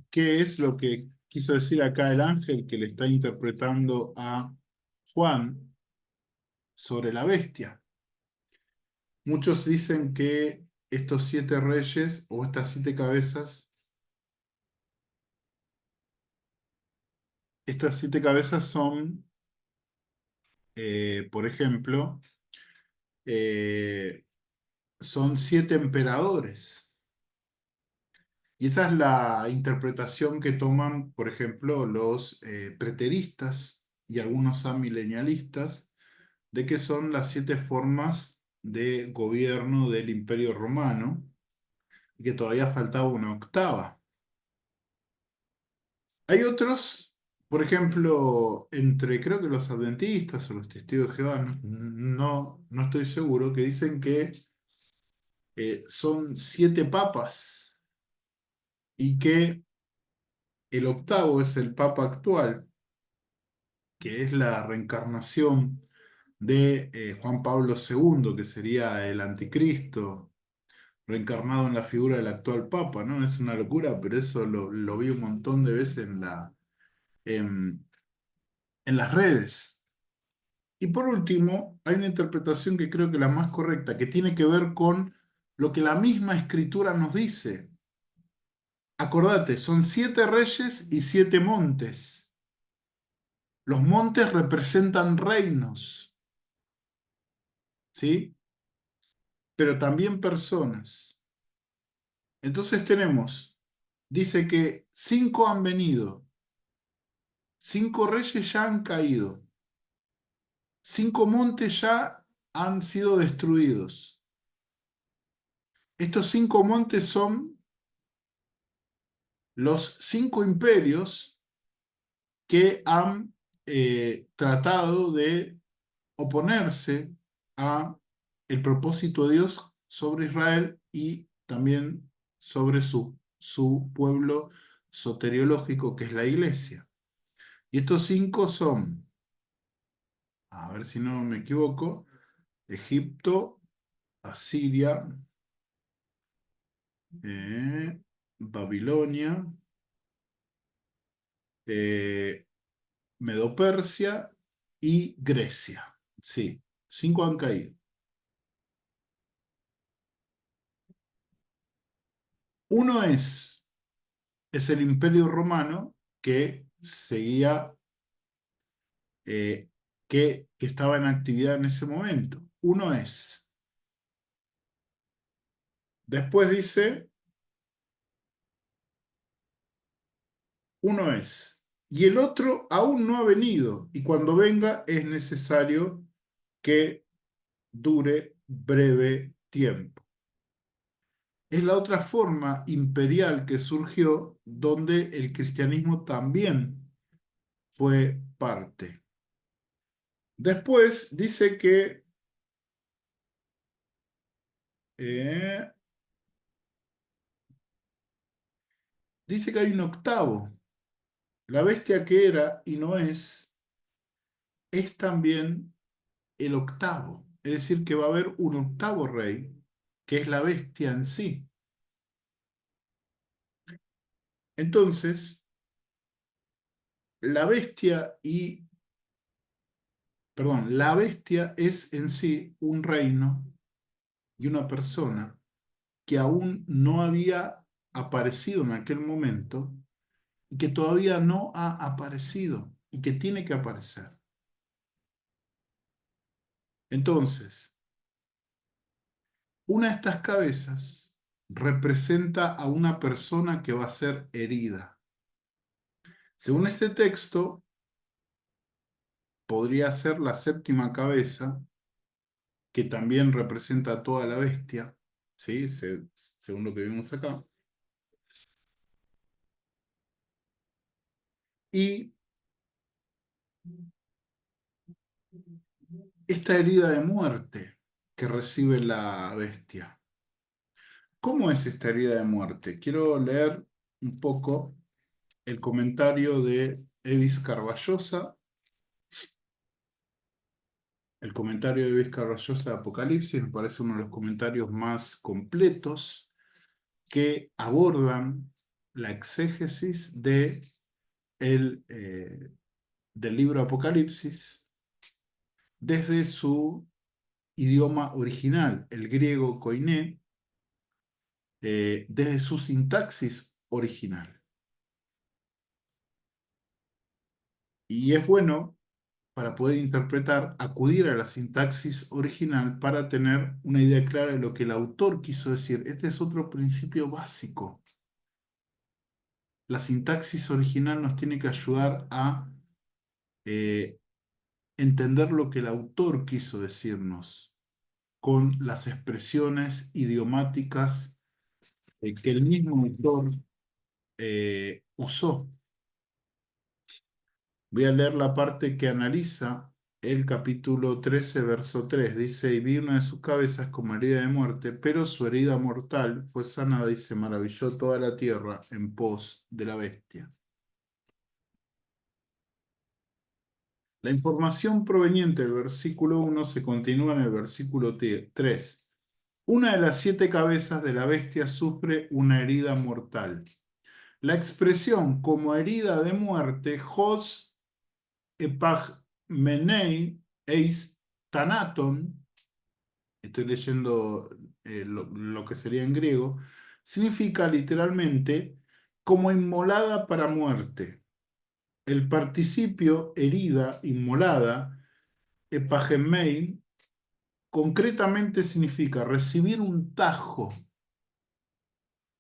qué es lo que quiso decir acá el ángel que le está interpretando a Juan sobre la bestia. Muchos dicen que estos 7 reyes o estas 7 cabezas, estas 7 cabezas son, por ejemplo, eh, son 7 emperadores. Y esa es la interpretación que toman, por ejemplo, los preteristas y algunos amilenialistas, de que son las 7 formas de gobierno del Imperio Romano y que todavía faltaba una octava. Hay otros, por ejemplo, entre creo que los adventistas o los testigos de Jehová, no estoy seguro, que dicen que son 7 papas y que el octavo es el papa actual, que es la reencarnación de Juan Pablo II, que sería el anticristo, reencarnado en la figura del actual papa, ¿no? Es una locura, pero eso lo vi un montón de veces en, en las redes. Y por último, hay una interpretación que creo que es la más correcta, que tiene que ver con lo que la misma escritura nos dice. Acordate, son 7 reyes y 7 montes. Los montes representan reinos, ¿sí? Pero también personas. Entonces tenemos, dice que 5 han venido, 5 reyes ya han caído, 5 montes ya han sido destruidos. Estos 5 montes son los 5 imperios que han tratado de oponerse a el propósito de Dios sobre Israel y también sobre su pueblo soteriológico, que es la iglesia. Y estos 5 son, a ver si no me equivoco, Egipto, Asiria, Babilonia, eh, Medo-Persia y Grecia. Sí, 5 han caído. Uno es el Imperio Romano que seguía, eh, que estaba en actividad en ese momento. Uno es. Después dice, uno es. Y el otro aún no ha venido, y cuando venga es necesario que dure breve tiempo. Es la otra forma imperial que surgió donde el cristianismo también fue parte. Después dice que eh, dice que hay un octavo. La bestia que era y no es también el octavo. Es decir, que va a haber un octavo rey, que es la bestia en sí. Entonces, la bestia y, perdón, la bestia es en sí un reino y una persona que aún no había aparecido en aquel momento y que todavía no ha aparecido y que tiene que aparecer. Entonces, una de estas cabezas representa a una persona que va a ser herida. Según este texto, podría ser la séptima cabeza, que también representa a toda la bestia, ¿sí? Según lo que vimos acá. Y esta herida de muerte que recibe la bestia. ¿Cómo es esta herida de muerte? Quiero leer un poco el comentario de Evis Carballosa, el comentario de Evis Carballosa de Apocalipsis, me parece uno de los comentarios más completos que abordan la exégesis del libro Apocalipsis desde su idioma original, el griego koiné, desde su sintaxis original. Y es bueno, para poder interpretar, acudir a la sintaxis original para tener una idea clara de lo que el autor quiso decir. Este es otro principio básico. La sintaxis original nos tiene que ayudar a eh, entender lo que el autor quiso decirnos con las expresiones idiomáticas que el mismo autor usó. Voy a leer la parte que analiza el capítulo 13, verso 3. Dice, y vi una de sus cabezas como herida de muerte, pero su herida mortal fue sanada y se maravilló toda la tierra en pos de la bestia. La información proveniente del versículo 1 se continúa en el versículo 3. Una de las 7 cabezas de la bestia sufre una herida mortal. La expresión como herida de muerte, Hos epagmenei eis thanaton, estoy leyendo lo que sería en griego, significa literalmente como inmolada para muerte. El participio herida, inmolada, epagmei, concretamente significa recibir un tajo,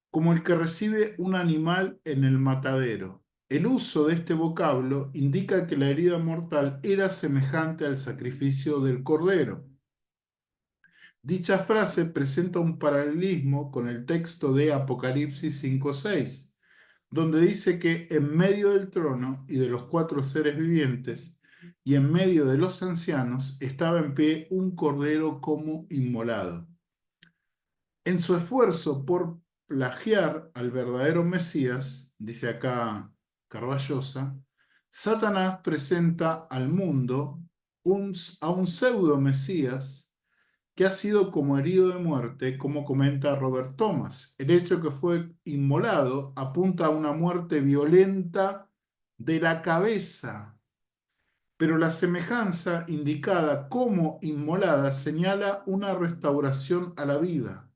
como el que recibe un animal en el matadero. El uso de este vocablo indica que la herida mortal era semejante al sacrificio del cordero. Dicha frase presenta un paralelismo con el texto de Apocalipsis 5:6, donde dice que en medio del trono y de los 4 seres vivientes y en medio de los ancianos estaba en pie un cordero como inmolado. En su esfuerzo por plagiar al verdadero Mesías, dice acá Carballosa, Satanás presenta al mundo a un pseudo Mesías que ha sido como herido de muerte, como comenta Robert Thomas. El hecho que fue inmolado apunta a una muerte violenta de la cabeza, pero la semejanza indicada como inmolada señala una restauración a la vida.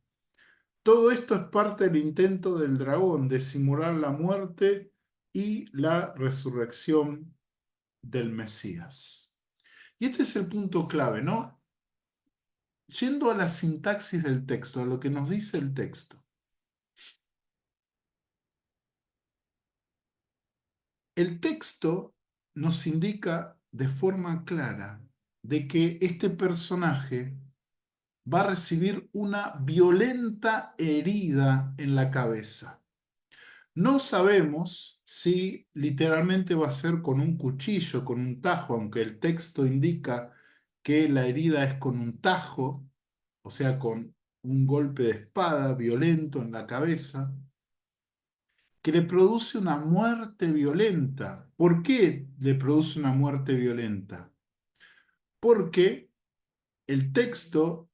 Todo esto es parte del intento del dragón de simular la muerte y la resurrección del Mesías. Y este es el punto clave, ¿no? Yendo a la sintaxis del texto, a lo que nos dice el texto. El texto nos indica de forma clara de que este personaje va a recibir una violenta herida en la cabeza. No sabemos si literalmente va a ser con un cuchillo, con un tajo, aunque el texto indica que la herida es con un tajo, o sea, con un golpe de espada violento en la cabeza, que le produce una muerte violenta. ¿Por qué le produce una muerte violenta? Porque el texto,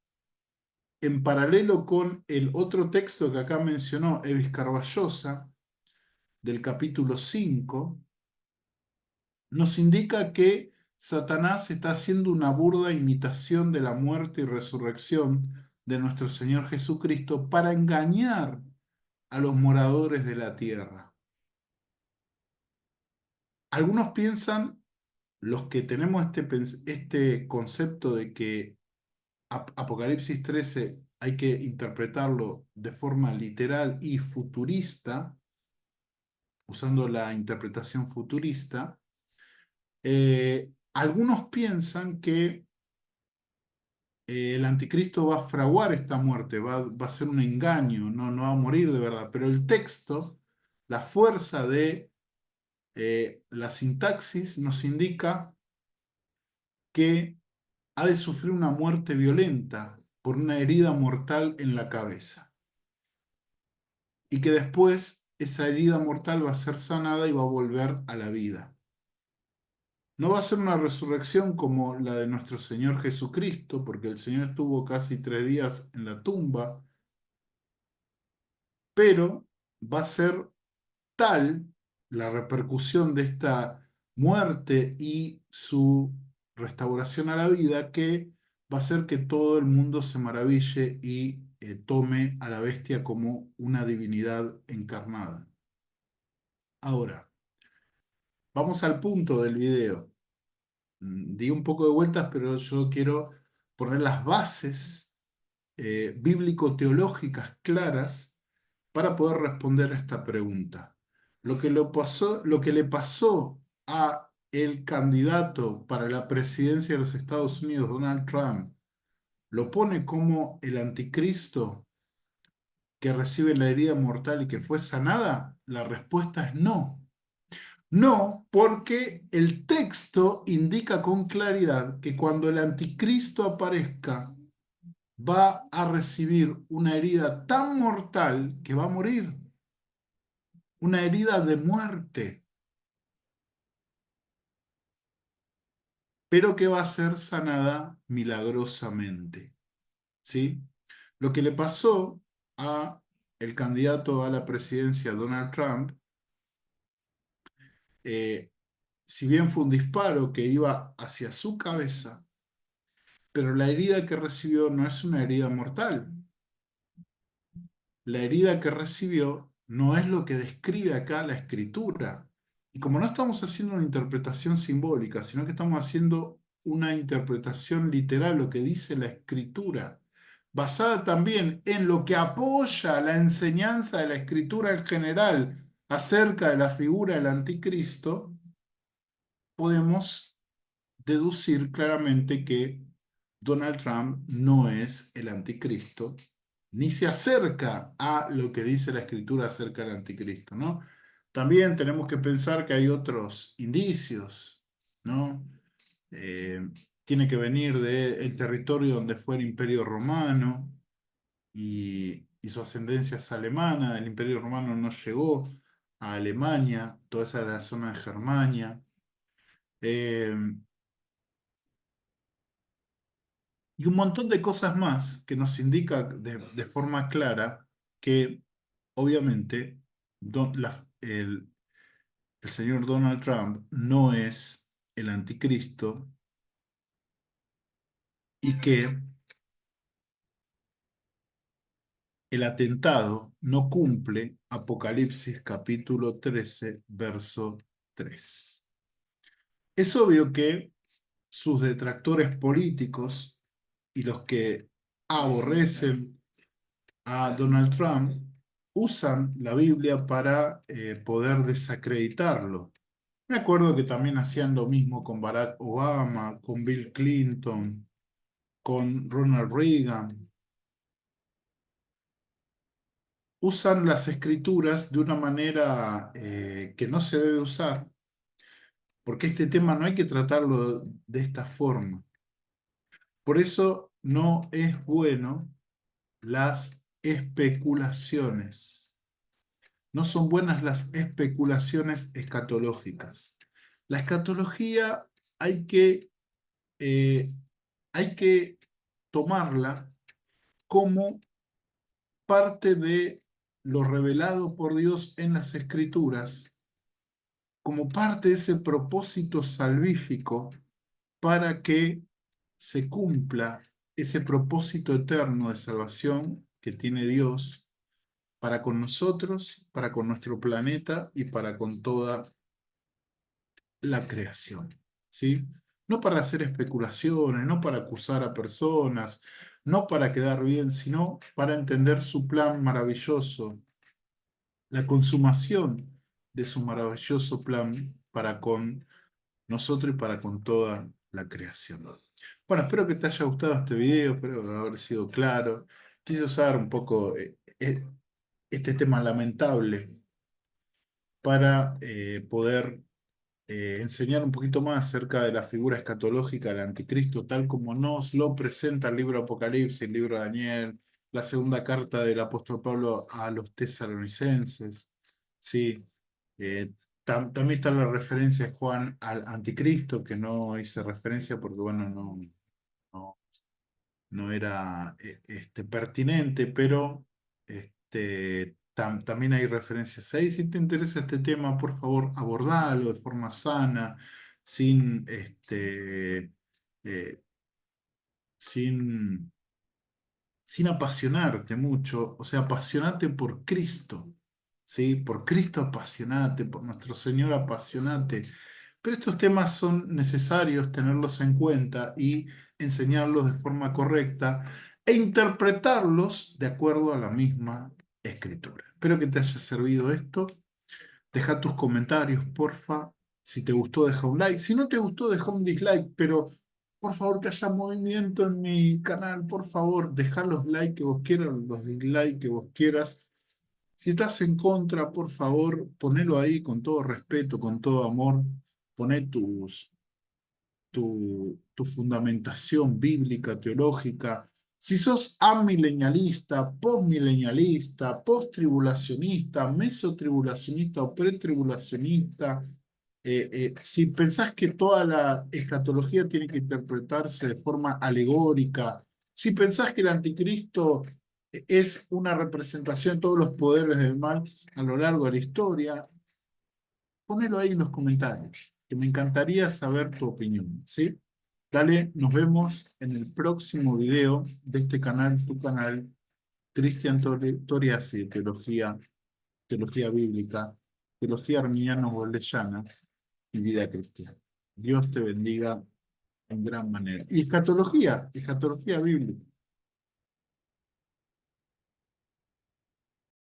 en paralelo con el otro texto que acá mencionó Evis Carballosa, del capítulo 5, nos indica que Satanás está haciendo una burda imitación de la muerte y resurrección de nuestro Señor Jesucristo para engañar a los moradores de la tierra. Algunos piensan, los que tenemos este concepto de que Apocalipsis 13 hay que interpretarlo de forma literal y futurista, usando la interpretación futurista, algunos piensan que el anticristo va a fraguar esta muerte, va a ser un engaño, no va a morir de verdad. Pero el texto, la fuerza de la sintaxis nos indica que ha de sufrir una muerte violenta por una herida mortal en la cabeza. Y que después esa herida mortal va a ser sanada y va a volver a la vida. No va a ser una resurrección como la de nuestro Señor Jesucristo, porque el Señor estuvo casi 3 días en la tumba, pero va a ser tal la repercusión de esta muerte y su restauración a la vida que va a hacer que todo el mundo se maraville y tome a la bestia como una divinidad encarnada. Ahora, vamos al punto del video. Di un poco de vueltas, pero yo quiero poner las bases bíblico-teológicas claras para poder responder a esta pregunta. Lo que le pasó a el candidato para la presidencia de los Estados Unidos, Donald Trump, ¿lo pone como el anticristo que recibe la herida mortal y que fue sanada? La respuesta es no. No, porque el texto indica con claridad que cuando el anticristo aparezca, va a recibir una herida tan mortal que va a morir, una herida de muerte, pero que va a ser sanada milagrosamente, ¿sí? Lo que le pasó a el candidato a la presidencia, Donald Trump, eh, si bien fue un disparo que iba hacia su cabeza, pero la herida que recibió no es una herida mortal. La herida que recibió no es lo que describe acá la escritura. Y como no estamos haciendo una interpretación simbólica, sino que estamos haciendo una interpretación literal, lo que dice la escritura, basada también en lo que apoya la enseñanza de la escritura en general acerca de la figura del anticristo, podemos deducir claramente que Donald Trump no es el anticristo, ni se acerca a lo que dice la escritura acerca del anticristo, ¿no? También tenemos que pensar que hay otros indicios, ¿no? Eh, Tiene que venir del territorio donde fue el Imperio Romano y su ascendencia es alemana. El Imperio Romano no llegó a Alemania, toda esa era la zona de Germania. Eh, Y un montón de cosas más que nos indica de forma clara que obviamente el señor Donald Trump no es el anticristo y que el atentado no cumple Apocalipsis capítulo 13 verso 3. Es obvio que sus detractores políticos y los que aborrecen a Donald Trump usan la Biblia para poder desacreditarlo. Me acuerdo que también hacían lo mismo con Barack Obama, con Bill Clinton, con Ronald Reagan. Usan las escrituras de una manera que no se debe usar, porque este tema no hay que tratarlo de esta forma. Por eso no es bueno las especulaciones. No son buenas las especulaciones escatológicas. La escatología hay que, eh, hay que tomarla como parte de lo revelado por Dios en las Escrituras, como parte de ese propósito salvífico para que se cumpla ese propósito eterno de salvación que tiene Dios para con nosotros, para con nuestro planeta y para con toda la creación, ¿sí? No para hacer especulaciones, no para acusar a personas, no para quedar bien, sino para entender su plan maravilloso, la consumación de su maravilloso plan para con nosotros y para con toda la creación. Bueno, espero que te haya gustado este video, espero haber sido claro. Quise usar un poco este tema lamentable para poder enseñar un poquito más acerca de la figura escatológica del anticristo, tal como nos lo presenta el libro Apocalipsis, el libro de Daniel, la segunda carta del apóstol Pablo a los tesalonicenses. Sí. Eh, también está la referencia de Juan al anticristo, que no hice referencia porque, bueno, no, no era pertinente, pero también hay referencias ahí. Si te interesa este tema, por favor, abordalo de forma sana, sin, eh, sin, sin apasionarte mucho, o sea, apasionate por Cristo, ¿sí? Por Cristo apasionate, por nuestro Señor apasionate. Pero estos temas son necesarios tenerlos en cuenta y enseñarlos de forma correcta e interpretarlos de acuerdo a la misma escritura. Espero que te haya servido esto. Deja tus comentarios, porfa. Si te gustó, deja un like. Si no te gustó, deja un dislike, pero por favor que haya movimiento en mi canal. Por favor, deja los likes que vos quieras, los dislikes que vos quieras. Si estás en contra, por favor, ponelo ahí con todo respeto, con todo amor. Poné tu fundamentación bíblica, teológica. Si sos amilenialista, postmilenialista, posttribulacionista, mesotribulacionista o pretribulacionista, si pensás que toda la escatología tiene que interpretarse de forma alegórica, si pensás que el anticristo es una representación de todos los poderes del mal a lo largo de la historia, ponelo ahí en los comentarios, que me encantaría saber tu opinión, ¿sí? Dale, nos vemos en el próximo video de este canal, tu canal, Cristian Toriasi, teología bíblica, teología arminiano-boleyana y vida cristiana. Dios te bendiga en gran manera. Y escatología bíblica.